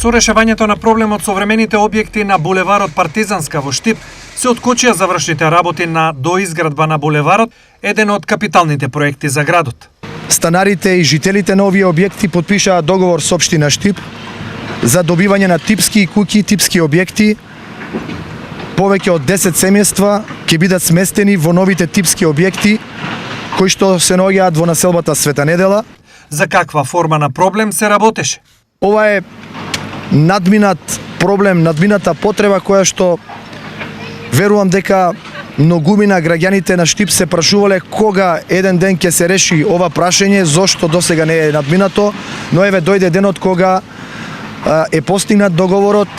Со решавањето на проблемот со времените објекти на булеварот Партизанска во Штип се откочија завршните работи на доизградба на булеварот, еден од капиталните проекти за градот. Станарите и жителите на овие објекти потпишаа договор со општина Штип за добивање на типски куќи, типски објекти. Повеќе од 10 семејства ќе бидат сместени во новите типски објекти кои што се наоѓаат во населбата Света Недела. За каква форма на проблем се работеше? Ова е надминат проблем, надмината потреба која што верувам дека многумина граѓаните на Штип се прашувале кога еден ден ќе се реши ова прашање, зошто досега не е надминато, но еве дојде денот кога е постигнат договорот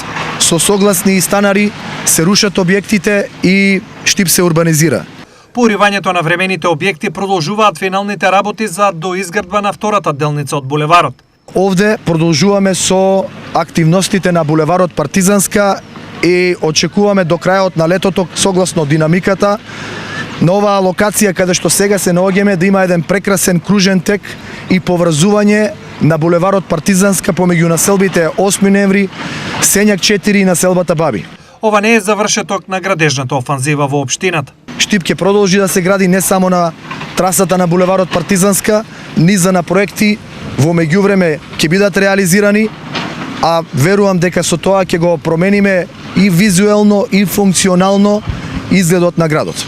со согласни станари, се рушат објектите и Штип се урбанизира. По уривањето на времените објекти продолжуваат финалните работи за доизградба на втората делница од булеварот. Овде продолжуваме со активностите на булеварот Партизанска и очекуваме до крајот на летото, согласно динамиката, на оваа локација каде што сега се наоѓаме, да има еден прекрасен кружен тек и поврзување на булеварот Партизанска помеѓу населбите 8 ноември, Сењак 4 и населбата Баби. Ова не е завршеток на градежната офанзива во општината. Штип ќе продолжи да се гради не само на трасата на булеварот Партизанска, низа на проекти во меѓувреме ќе бидат реализирани, а верувам дека со тоа ќе го промениме и визуелно и функционално изгледот на градот.